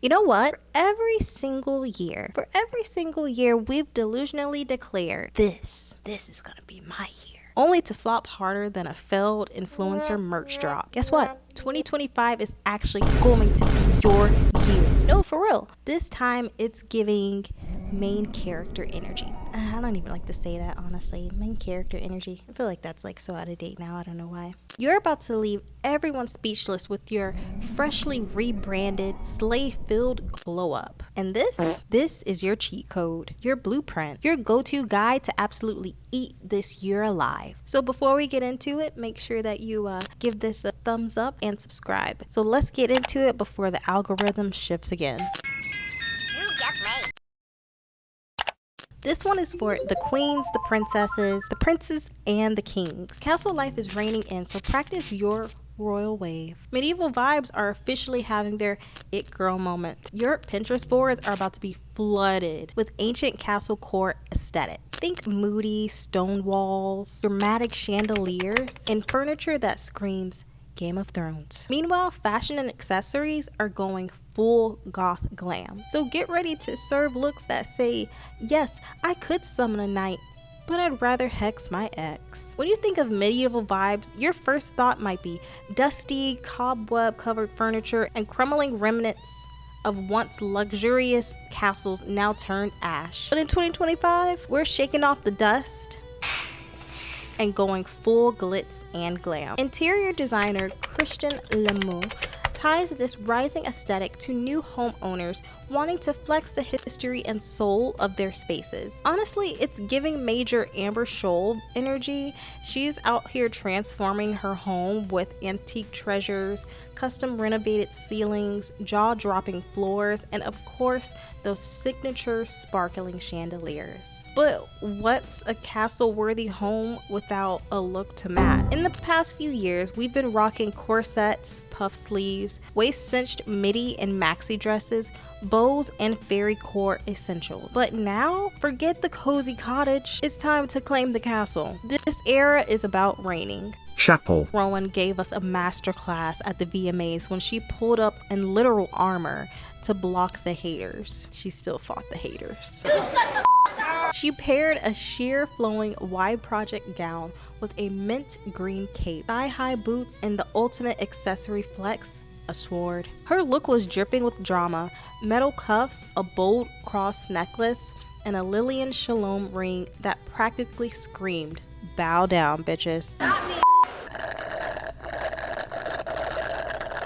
You know what? For every single year, we've delusionally declared this is gonna be my year. Only to flop harder than a failed influencer merch drop. Guess what? 2025 is actually going to be your year. No, for real. This time it's giving main character energy. I don't even like to say that, honestly. Main character energy. I feel like that's like so out of date now. I don't know why. You're about to leave everyone speechless with your freshly rebranded, slay-filled glow up. And this is your cheat code, your blueprint, your go-to guide to absolutely eat this year alive. So before we get into it, make sure that you give this a thumbs up and subscribe. So let's get into it before the algorithm shifts again. This one is for the queens, the princesses, the princes, and the kings. Castle life is reigning in, so practice your royal wave. Medieval vibes are officially having their it girl moment. Your Pinterest boards are about to be flooded with ancient castle court aesthetic. Think moody stone walls, dramatic chandeliers, and furniture that screams Game of Thrones. Meanwhile, fashion and accessories are going full goth glam. So get ready to serve looks that say, yes, I could summon a knight, but I'd rather hex my ex. When you think of medieval vibes, your first thought might be dusty, cobweb-covered furniture and crumbling remnants of once luxurious castles now turned ash. But in 2025, we're shaking off the dust and going full glitz and glam. Interior designer Christian Lemieux ties this rising aesthetic to new homeowners wanting to flex the history and soul of their spaces. Honestly, it's giving Major Amber Scholl energy. She's out here transforming her home with antique treasures, custom renovated ceilings, jaw-dropping floors, and of course, those signature sparkling chandeliers. But what's a castle-worthy home without a look to match? In the past few years, we've been rocking corsets, puff sleeves, waist-cinched midi and maxi dresses, bows, and fairy core essentials. But now, forget the cozy cottage. It's time to claim the castle. This era is about reigning. Chapel. Rowan gave us a masterclass at the VMAs when she pulled up in literal armor to block the haters. She still fought the haters. Dude, shut the up. She paired a sheer flowing Y project gown with a mint green cape, thigh-high boots, and the ultimate accessory flex, a sword. Her look was dripping with drama, metal cuffs, a bold cross necklace, and a Lillian Shalom ring that practically screamed, "Bow down, bitches."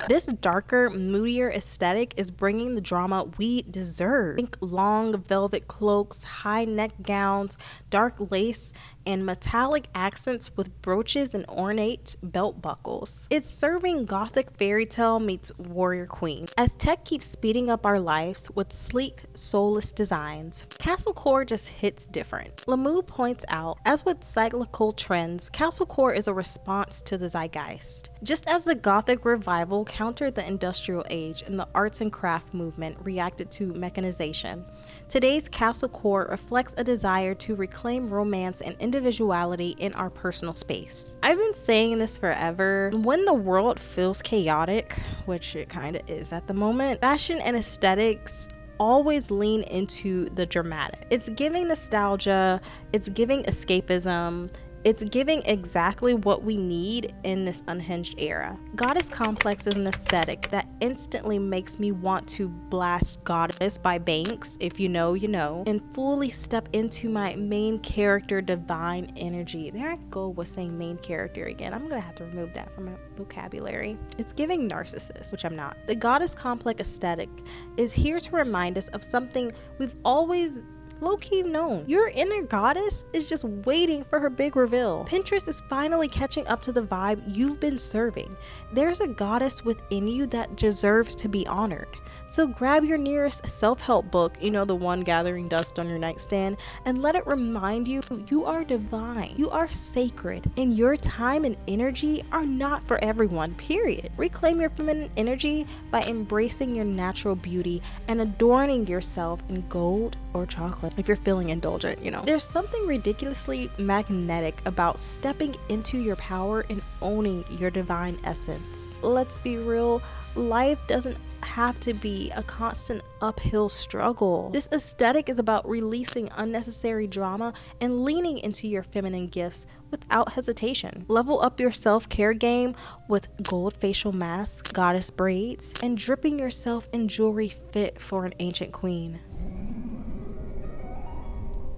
This darker, moodier aesthetic is bringing the drama we deserve. Think long velvet cloaks, high neck gowns, dark lace, and metallic accents with brooches and ornate belt buckles. It's serving gothic fairy tale meets warrior queen. As tech keeps speeding up our lives with sleek, soulless designs, castlecore just hits different. Lemieux points out, as with cyclical trends, castlecore is a response to the zeitgeist. Just as the gothic revival countered the industrial age and the arts and craft movement reacted to mechanization, today's castlecore reflects a desire to reclaim romance and individuality in our personal space. I've been saying this forever. When the world feels chaotic, which it kind of is at the moment, fashion and aesthetics always lean into the dramatic. It's giving nostalgia, it's giving escapism, it's giving exactly what we need in this unhinged era. Goddess Complex is an aesthetic that instantly makes me want to blast Goddess by Banks, if you know, you know, and fully step into my main character divine energy. There I go with saying main character again. I'm gonna have to remove that from my vocabulary. It's giving narcissist, which I'm not. The Goddess Complex aesthetic is here to remind us of something we've always low-key known. Your inner goddess is just waiting for her big reveal. Pinterest is finally catching up to the vibe you've been serving. There's a goddess within you that deserves to be honored. So grab your nearest self-help book, you know, the one gathering dust on your nightstand, and let it remind you you are divine, you are sacred, and your time and energy are not for everyone, period. Reclaim your feminine energy by embracing your natural beauty and adorning yourself in gold or chocolate if you're feeling indulgent, you know. There's something ridiculously magnetic about stepping into your power and owning your divine essence. Let's be real, life doesn't have to be a constant uphill struggle. This aesthetic is about releasing unnecessary drama and leaning into your feminine gifts without hesitation. Level up your self-care game with gold facial masks, goddess braids, and dripping yourself in jewelry fit for an ancient queen.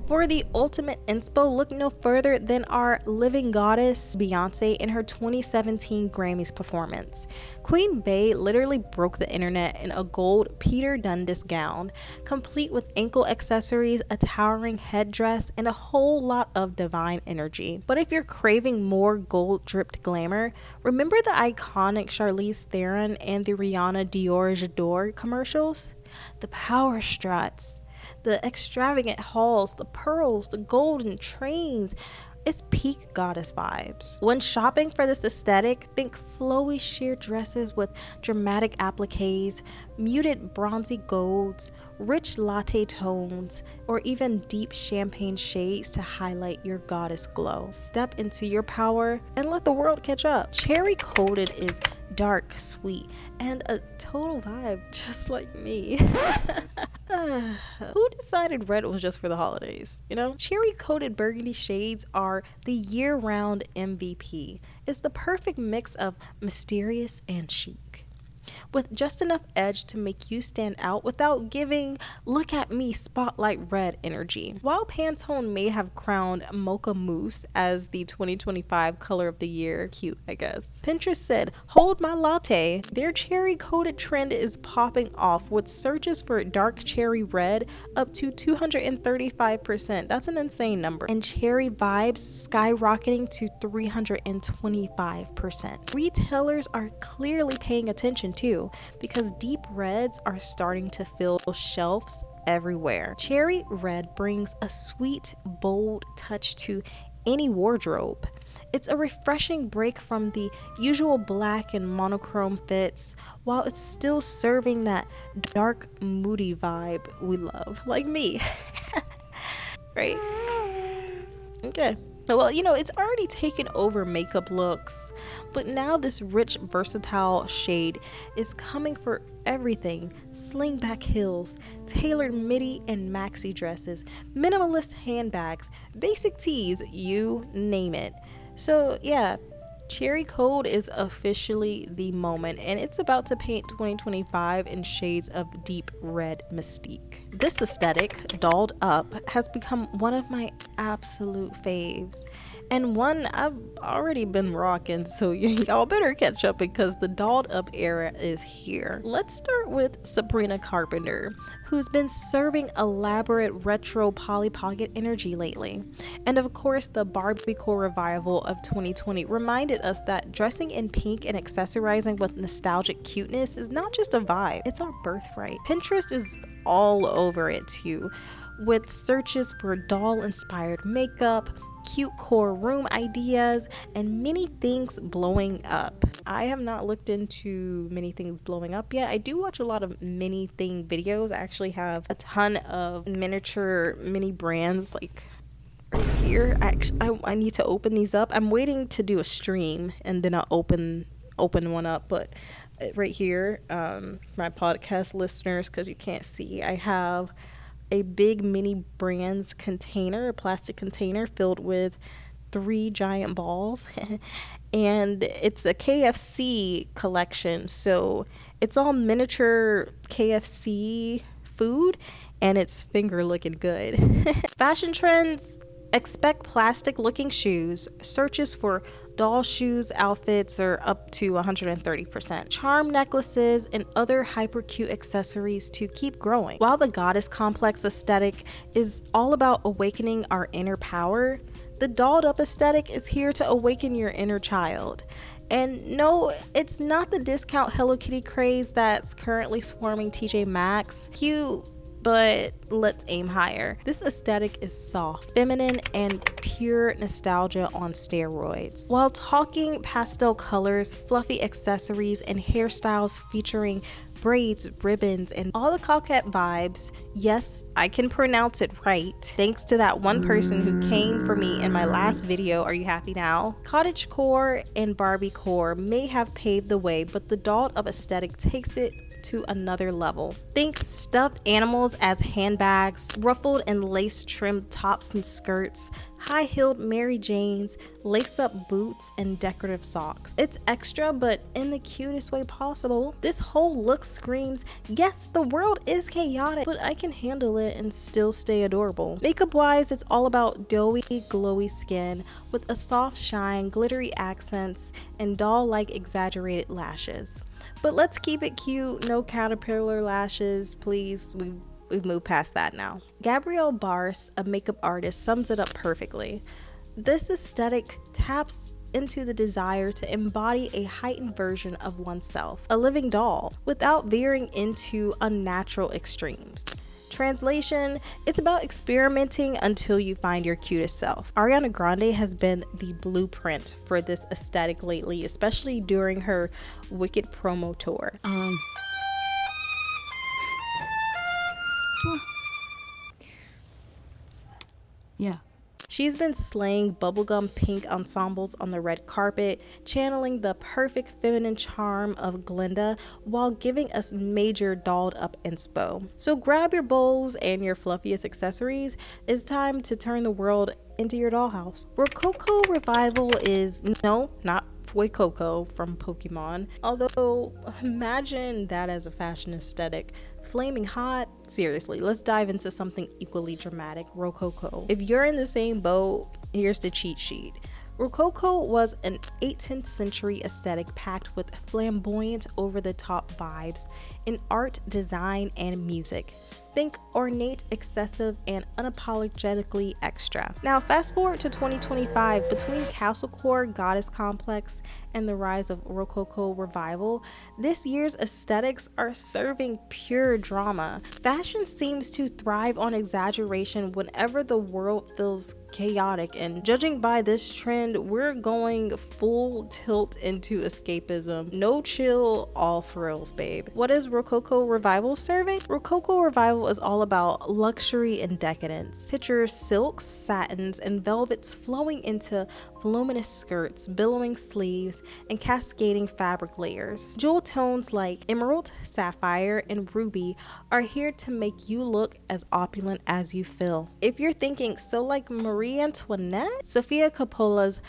For the ultimate inspo, look no further than our living goddess, Beyonce, in her 2017 Grammys performance. Queen Bey literally broke the internet in a gold Peter Dundas gown, complete with ankle accessories, a towering headdress, and a whole lot of divine energy. But if you're craving more gold-dripped glamour, remember the iconic Charlize Theron and the Rihanna Dior J'adore commercials? The power struts, the extravagant halls, the pearls, the golden trains. It's peak goddess vibes. When shopping for this aesthetic, think flowy sheer dresses with dramatic appliques, muted bronzy golds, rich latte tones, or even deep champagne shades to highlight your goddess glow. Step into your power and let the world catch up. Cherry Coated is dark, sweet, and a total vibe just like me. Who decided red was just for the holidays, you know? Cherry Coated burgundy shades are the year-round MVP. It's the perfect mix of mysterious and chic, with just enough edge to make you stand out without giving look at me spotlight red energy. While Pantone may have crowned Mocha Mousse as the 2025 color of the year, cute I guess, Pinterest said hold my latte. Their cherry coated trend is popping off with searches for dark cherry red up to 235%. That's an insane number. And cherry vibes skyrocketing to 325%. Retailers are clearly paying attention too, because deep reds are starting to fill shelves everywhere. Cherry red brings a sweet, bold touch to any wardrobe. It's a refreshing break from the usual black and monochrome fits, while it's still serving that dark, moody vibe we love, like me. Right? Okay. Well, you know, it's already taken over makeup looks, but now this rich, versatile shade is coming for everything. Slingback heels, tailored midi and maxi dresses, minimalist handbags, basic tees, you name it. So yeah, Cherry Code is officially the moment, and it's about to paint 2025 in shades of deep red mystique. This aesthetic, dolled up, has become one of my absolute faves, and one I've already been rocking, so y'all better catch up because the dolled up era is here. Let's start with Sabrina Carpenter, who's been serving elaborate retro Polly Pocket energy lately. And of course, the Barbiecore revival of 2020 reminded us that dressing in pink and accessorizing with nostalgic cuteness is not just a vibe, it's our birthright. Pinterest is all over it too, with searches for doll-inspired makeup, cute core room ideas, and many things blowing up. I have not looked into many things blowing up yet. I do watch a lot of mini thing videos. I actually have a ton of miniature mini brands like right here. I need to open these up. I'm waiting to do a stream and then I'll open one up, but right here, my podcast listeners, because you can't see, I have a big mini brands container, a plastic container filled with 3 giant balls. And it's a KFC collection, so it's all miniature KFC food and it's finger looking good. Fashion trends: expect plastic looking shoes. Searches for doll shoes outfits are up to 130%. Charm necklaces and other hyper cute accessories to keep growing. While the goddess complex aesthetic is all about awakening our inner power, the dolled up aesthetic is here to awaken your inner child. And no, it's not the discount Hello Kitty craze that's currently swarming TJ Maxx. Cute, but let's aim higher. This aesthetic is soft, feminine, and pure nostalgia on steroids. While talking pastel colors, fluffy accessories, and hairstyles featuring braids, ribbons, and all the coquette vibes. Yes, I can pronounce it right, thanks to that one person who came for me in my last video. Are you happy now? Cottagecore and Barbiecore may have paved the way, but the doll of aesthetic takes it to another level. Think stuffed animals as handbags, ruffled and lace trimmed tops and skirts, high-heeled Mary Janes, lace-up boots, and decorative socks. It's extra, but in the cutest way possible. This whole look screams, yes, the world is chaotic, but I can handle it and still stay adorable. Makeup-wise, it's all about doughy, glowy skin with a soft shine, glittery accents, and doll-like exaggerated lashes. But let's keep it cute, no caterpillar lashes, please. We've moved past that now. Gabrielle Barce, a makeup artist, sums it up perfectly. This aesthetic taps into the desire to embody a heightened version of oneself, a living doll, without veering into unnatural extremes. Translation, it's about experimenting until you find your cutest self. Ariana Grande has been the blueprint for this aesthetic lately, especially during her Wicked promo tour. Yeah. She's been slaying bubblegum pink ensembles on the red carpet, channeling the perfect feminine charm of Glinda while giving us major dolled up inspo. So grab your bows and your fluffiest accessories. It's time to turn the world into your dollhouse. Rococo revival is, no, not Fuecoco from Pokemon, although imagine that as a fashion aesthetic. Flaming hot? Seriously, let's dive into something equally dramatic, Rococo. If you're in the same boat, here's the cheat sheet. Rococo was an 18th century aesthetic packed with flamboyant, over-the-top vibes in art, design, and music. Think ornate, excessive, and unapologetically extra. Now fast forward to 2025, between Castlecore, Goddess Complex, and the rise of Rococo revival, this year's aesthetics are serving pure drama. Fashion seems to thrive on exaggeration whenever the world feels chaotic, and judging by this trend, we're going full tilt into escapism. No chill, all frills, babe. What is Rococo revival serving? Rococo revival is all about luxury and decadence. Picture silks, satins, and velvets flowing into voluminous skirts, billowing sleeves, and cascading fabric layers. Jewel tones like emerald, sapphire, and ruby are here to make you look as opulent as you feel. If you're thinking, so like Marie Antoinette, Sofia Coppola's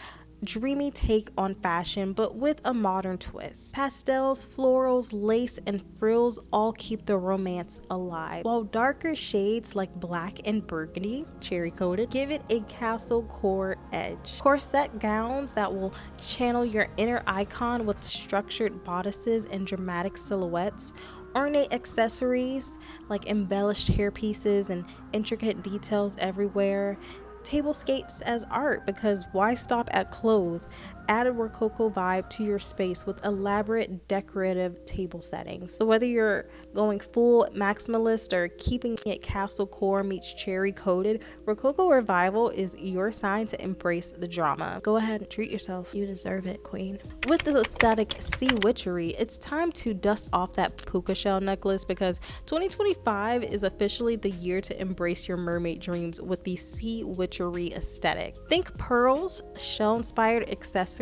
dreamy take on fashion, but with a modern twist. Pastels, florals, lace, and frills all keep the romance alive, while darker shades like black and burgundy, cherry coated, give it a castle core edge. Corset gowns that will channel your inner icon with structured bodices and dramatic silhouettes. Ornate accessories like embellished hairpieces and intricate details everywhere. Tablescapes as art, because why stop at clothes? Add a Rococo vibe to your space with elaborate decorative table settings. So whether you're going full maximalist or keeping it castle core meets cherry coated, Rococo revival is your sign to embrace the drama. Go ahead and treat yourself. You deserve it, queen. With this aesthetic sea witchery, it's time to dust off that puka shell necklace, because 2025 is officially the year to embrace your mermaid dreams with the sea witchery aesthetic. Think pearls, shell-inspired accessories,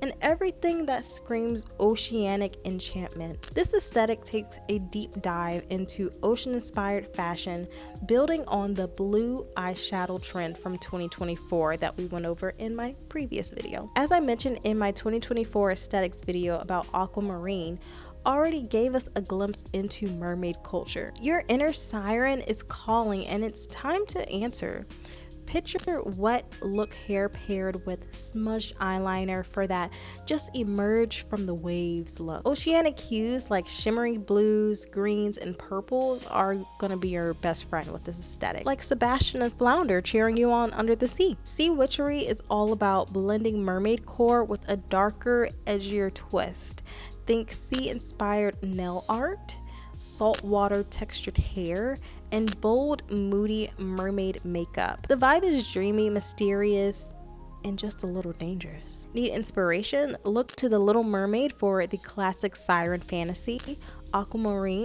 and everything that screams oceanic enchantment. This aesthetic takes a deep dive into ocean-inspired fashion, building on the blue eyeshadow trend from 2024 that we went over in my previous video. As I mentioned in my 2024 aesthetics video about aquamarine, already gave us a glimpse into mermaid culture. Your inner siren is calling, and it's time to answer. Picture wet look hair paired with smudged eyeliner for that just emerge from the waves look. Oceanic hues like shimmery blues, greens, and purples are gonna be your best friend with this aesthetic. Like Sebastian and Flounder cheering you on under the sea. Sea witchery is all about blending mermaid core with a darker, edgier twist. Think sea-inspired nail art, saltwater textured hair, and bold, moody mermaid makeup. The vibe is dreamy, mysterious, and just a little dangerous. Need inspiration? Look to The Little Mermaid for the classic siren fantasy, aquamarine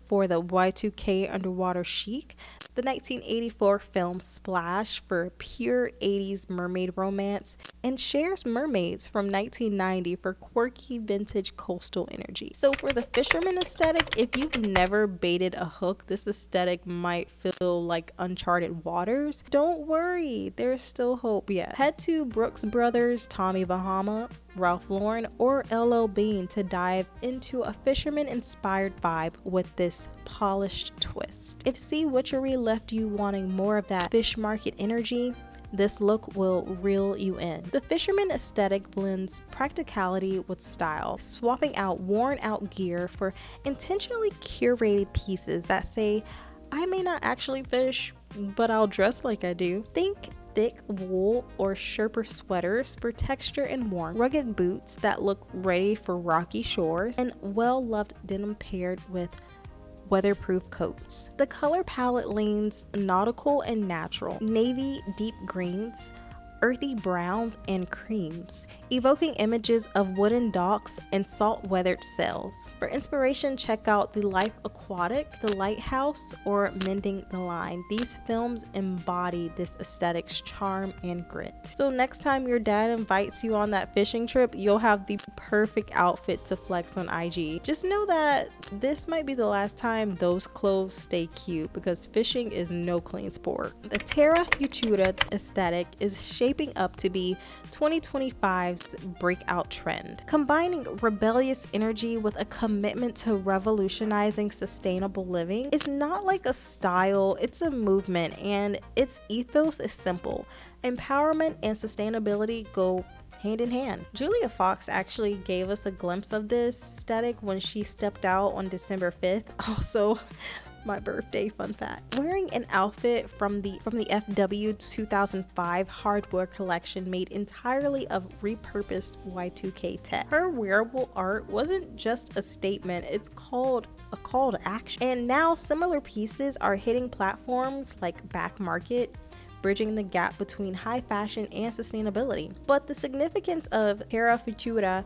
for the Y2K underwater chic, the 1984 film Splash for pure 80s mermaid romance, and Cher's Mermaids from 1990 for quirky vintage coastal energy. So for the Fisherman aesthetic, if you've never baited a hook, this aesthetic might feel like uncharted waters. Don't worry, there's still hope yet. Head to Brooks Brothers, Tommy Bahama, Ralph Lauren, or LL Bean to dive into a fisherman-inspired vibe with this polished twist. If sea witchery left you wanting more of that fish market energy, this look will reel you in. The Fisherman aesthetic blends practicality with style, swapping out worn-out gear for intentionally curated pieces that say, I may not actually fish, but I'll dress like I do. Think thick wool or Sherpa sweaters for texture and warmth, rugged boots that look ready for rocky shores, and well-loved denim paired with weatherproof coats. The color palette leans nautical and natural, navy, deep greens, earthy browns, and creams, evoking images of wooden docks and salt-weathered sails. For inspiration, check out The Life Aquatic, The Lighthouse, or Mending the Line. These films embody this aesthetic's charm and grit. So next time your dad invites you on that fishing trip, you'll have the perfect outfit to flex on IG. Just know that this might be the last time those clothes stay cute, because fishing is no clean sport. The Terra futura aesthetic is shaping up to be 2025's breakout trend, combining rebellious energy with a commitment to revolutionizing sustainable living. It's not like a style, it's a movement, and its ethos is simple. Empowerment and sustainability go hand in hand. Julia Fox actually gave us a glimpse of this aesthetic when she stepped out on December 5th. Also, my birthday fun fact. Wearing an outfit from the FW 2005 hardware collection made entirely of repurposed Y2K tech. Her wearable art wasn't just a statement, it's called a call to action. And now similar pieces are hitting platforms like Back Market, bridging the gap between high fashion and sustainability. But the significance of Terra futura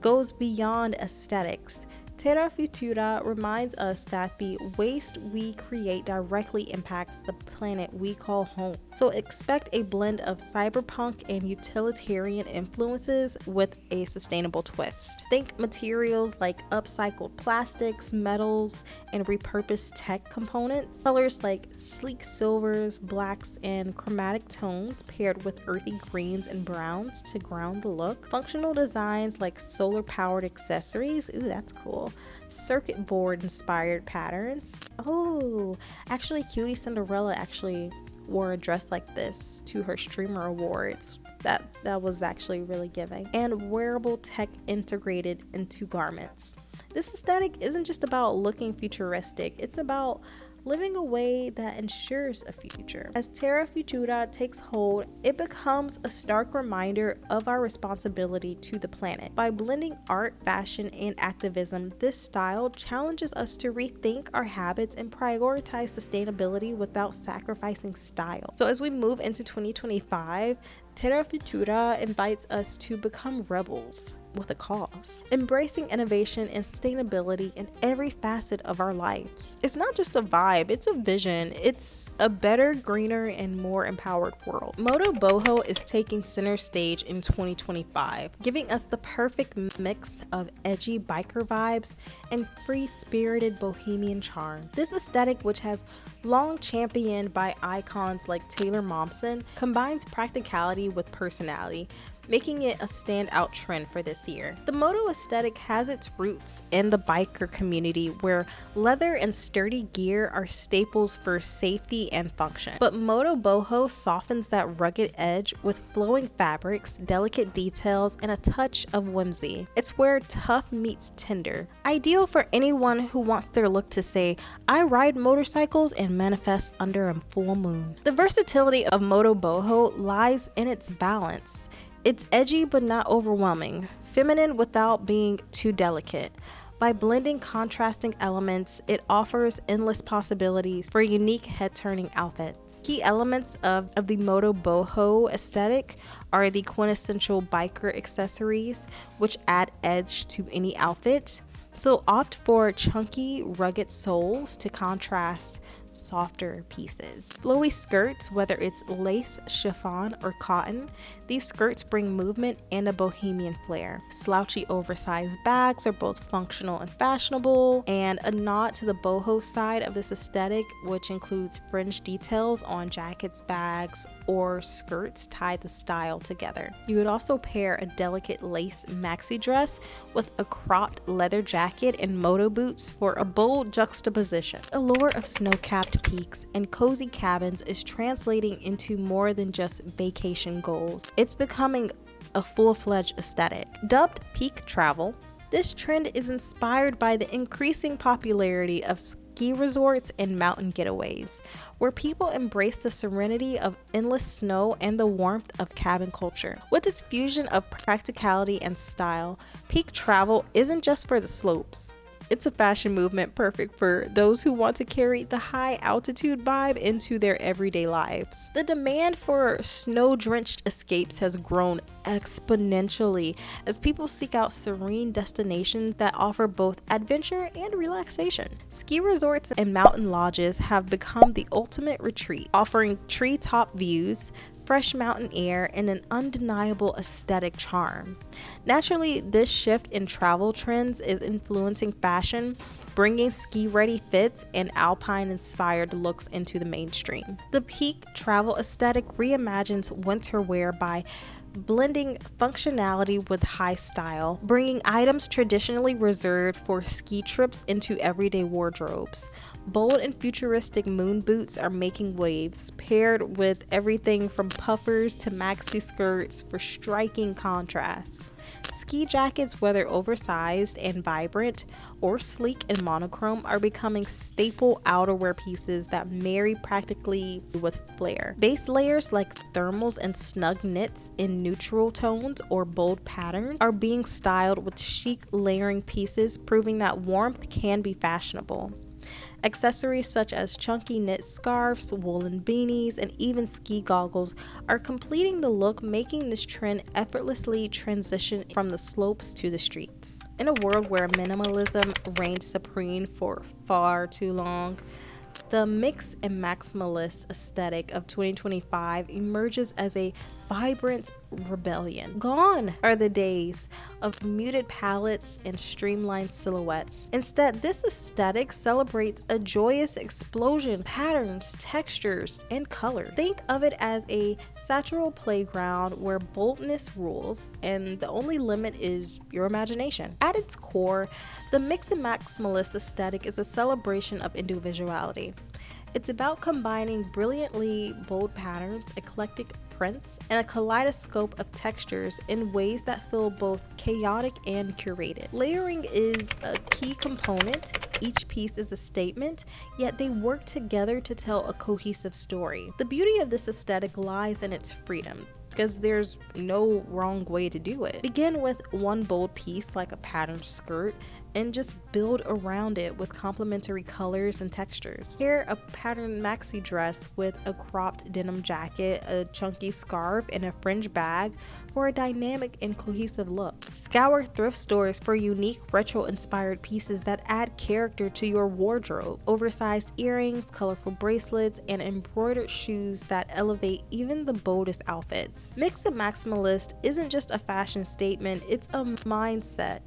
goes beyond aesthetics. Terra futura reminds us that the waste we create directly impacts the planet we call home. So expect a blend of cyberpunk and utilitarian influences with a sustainable twist. Think materials like upcycled plastics, metals, and repurposed tech components. Colors like sleek silvers, blacks, and chromatic tones paired with earthy greens and browns to ground the look. Functional designs like solar-powered accessories, ooh, that's cool. Circuit board inspired patterns. Oh, actually Cutie Cinderella actually wore a dress like this to her streamer awards. That was actually really giving. And wearable tech integrated into garments. This aesthetic isn't just about looking futuristic, it's about living a way that ensures a future. As Terra futura takes hold, it becomes a stark reminder of our responsibility to the planet. By blending art, fashion, and activism, this style challenges us to rethink our habits and prioritize sustainability without sacrificing style. So as we move into 2025, Terra futura invites us to become rebels with a cause, embracing innovation and sustainability in every facet of our lives. It's not just a vibe, it's a vision. It's a better, greener, and more empowered world. Moto boho is taking center stage in 2025, giving us the perfect mix of edgy biker vibes and free-spirited bohemian charm. This aesthetic, which has long championed by icons like Taylor Momsen, combines practicality with personality, making it a standout trend for this year. The Moto aesthetic has its roots in the biker community, where leather and sturdy gear are staples for safety and function. But Moto boho softens that rugged edge with flowing fabrics, delicate details, and a touch of whimsy. It's where tough meets tender, ideal for anyone who wants their look to say, I ride motorcycles and manifest under a full moon. The versatility of Moto boho lies in its balance. It's edgy but not overwhelming, feminine without being too delicate, By blending contrasting elements, it offers endless possibilities for unique head-turning outfits. Key elements of the Moto boho aesthetic are the quintessential biker accessories, which add edge to any outfit. So opt for chunky, rugged soles to contrast softer pieces. Flowy skirts, whether it's lace, chiffon, or cotton, these skirts bring movement and a bohemian flair. Slouchy, oversized bags are both functional and fashionable, and a nod to the boho side of this aesthetic, which includes fringe details on jackets, bags, or skirts tie the style together. You would also pair a delicate lace maxi dress with a cropped leather jacket and moto boots for a bold juxtaposition. The allure of snow-capped peaks and cozy cabins is translating into more than just vacation goals. It's becoming a full-fledged aesthetic. Dubbed peak travel, this trend is inspired by the increasing popularity of ski resorts and mountain getaways, where people embrace the serenity of endless snow and the warmth of cabin culture. With its fusion of practicality and style, peak travel isn't just for the slopes. It's a fashion movement perfect for those who want to carry the high altitude vibe into their everyday lives. The demand for snow-drenched escapes has grown exponentially as people seek out serene destinations that offer both adventure and relaxation. Ski resorts and mountain lodges have become the ultimate retreat, offering treetop views, fresh mountain air, and an undeniable aesthetic charm. Naturally, this shift in travel trends is influencing fashion, bringing ski-ready fits and alpine-inspired looks into the mainstream. The peak travel aesthetic reimagines winter wear by blending functionality with high style, bringing items traditionally reserved for ski trips into everyday wardrobes. Bold and futuristic moon boots are making waves, paired with everything from puffers to maxi skirts for striking contrast. Ski jackets, whether oversized and vibrant or sleek and monochrome, are becoming staple outerwear pieces that marry practically with flair. Base layers like thermals and snug knits in neutral tones or bold patterns are being styled with chic layering pieces, proving that warmth can be fashionable. Accessories such as chunky knit scarves, woolen beanies, and even ski goggles are completing the look, making this trend effortlessly transition from the slopes to the streets. In a world where minimalism reigned supreme for far too long, the mix and maximalist aesthetic of 2025 emerges as a vibrant rebellion. Gone are the days of muted palettes and streamlined silhouettes. Instead, this aesthetic celebrates a joyous explosion of patterns, textures, and color. Think of it as a satirical playground where boldness rules and the only limit is your imagination. At its core, the mix and maximalist aesthetic is a celebration of individuality. It's about combining brilliantly bold patterns, eclectic prints, and a kaleidoscope of textures in ways that feel both chaotic and curated. Layering is a key component. Each piece is a statement, yet they work together to tell a cohesive story. The beauty of this aesthetic lies in its freedom, because there's no wrong way to do it. Begin with one bold piece like a patterned skirt and just build around it with complementary colors and textures. Pair a patterned maxi dress with a cropped denim jacket, a chunky scarf, and a fringe bag for a dynamic and cohesive look. Scour thrift stores for unique retro-inspired pieces that add character to your wardrobe. Oversized earrings, colorful bracelets, and embroidered shoes that elevate even the boldest outfits. Mix and Maximalist isn't just a fashion statement, it's a mindset.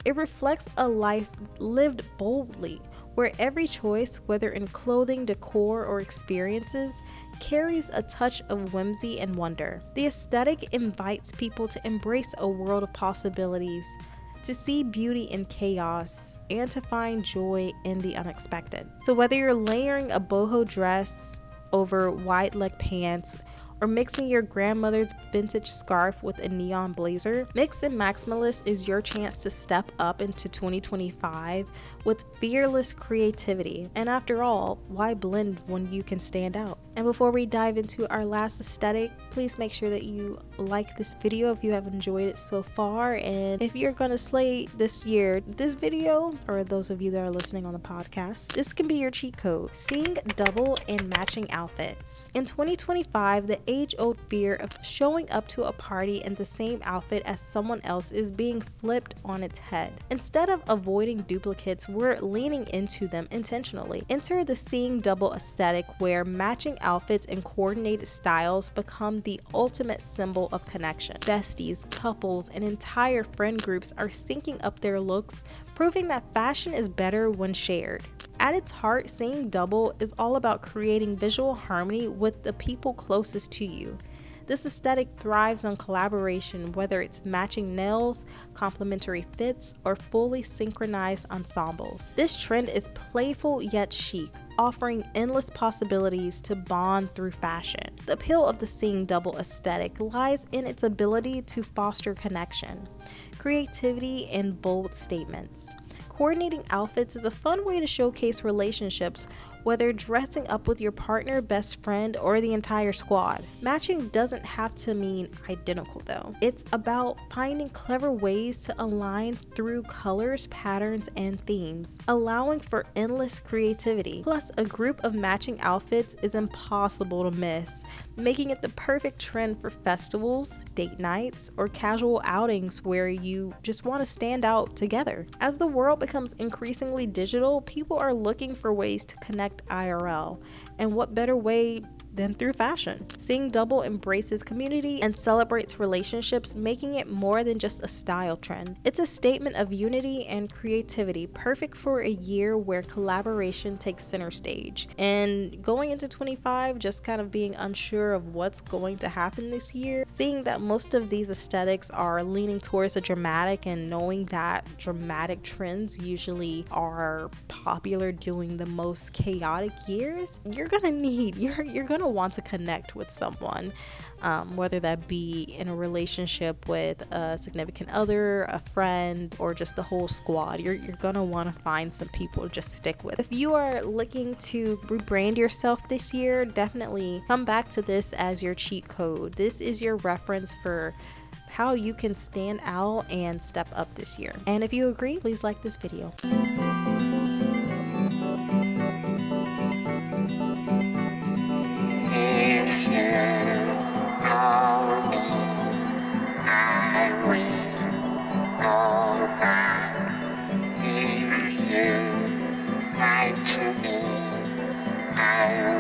It reflects a life lived boldly, where every choice, whether in clothing, decor, or experiences, carries a touch of whimsy and wonder. The aesthetic invites people to embrace a world of possibilities, to see beauty in chaos, and to find joy in the unexpected. So whether you're layering a boho dress over wide leg pants or mixing your grandmother's vintage scarf with a neon blazer. Mix and Maximalist is your chance to step up into 2025 with fearless creativity. And after all, why blend when you can stand out? And before we dive into our last aesthetic, please make sure that you like this video if you have enjoyed it so far. And if you're gonna slay this year, this video, or those of you that are listening on the podcast, this can be your cheat code: seeing double and matching outfits. In 2025, the age-old fear of showing up to a party in the same outfit as someone else is being flipped on its head. Instead of avoiding duplicates, we're leaning into them intentionally. Enter the seeing double aesthetic, where matching outfits and coordinated styles become the ultimate symbol of connection. Besties, couples, and entire friend groups are syncing up their looks, proving that fashion is better when shared. At its heart, seeing double is all about creating visual harmony with the people closest to you. This aesthetic thrives on collaboration, whether it's matching nails, complementary fits, or fully synchronized ensembles. This trend is playful yet chic, offering endless possibilities to bond through fashion. The appeal of the seeing double aesthetic lies in its ability to foster connection, creativity, and bold statements. Coordinating outfits is a fun way to showcase relationships, whether dressing up with your partner, best friend, or the entire squad. Matching doesn't have to mean identical though. It's about finding clever ways to align through colors, patterns, and themes, allowing for endless creativity. Plus, a group of matching outfits is impossible to miss, making it the perfect trend for festivals, date nights, or casual outings where you just want to stand out together. As the world becomes increasingly digital, people are looking for ways to connect IRL, and what better way than through fashion? Seeing double embraces community and celebrates relationships, making it more than just a style trend. It's a statement of unity and creativity, perfect for a year where collaboration takes center stage. And going into 25, just kind of being unsure of what's going to happen this year, seeing that most of these aesthetics are leaning towards a dramatic, and knowing that dramatic trends usually are popular during the most chaotic years, you're gonna want to connect with someone, whether that be in a relationship with a significant other, a friend, or just the whole squad. You're gonna want to find some people to just stick with. If you are looking to rebrand yourself this year, definitely come back to this as your cheat code. This is your reference for how you can stand out and step up this year. And if you agree, please like this video. If you like to be, I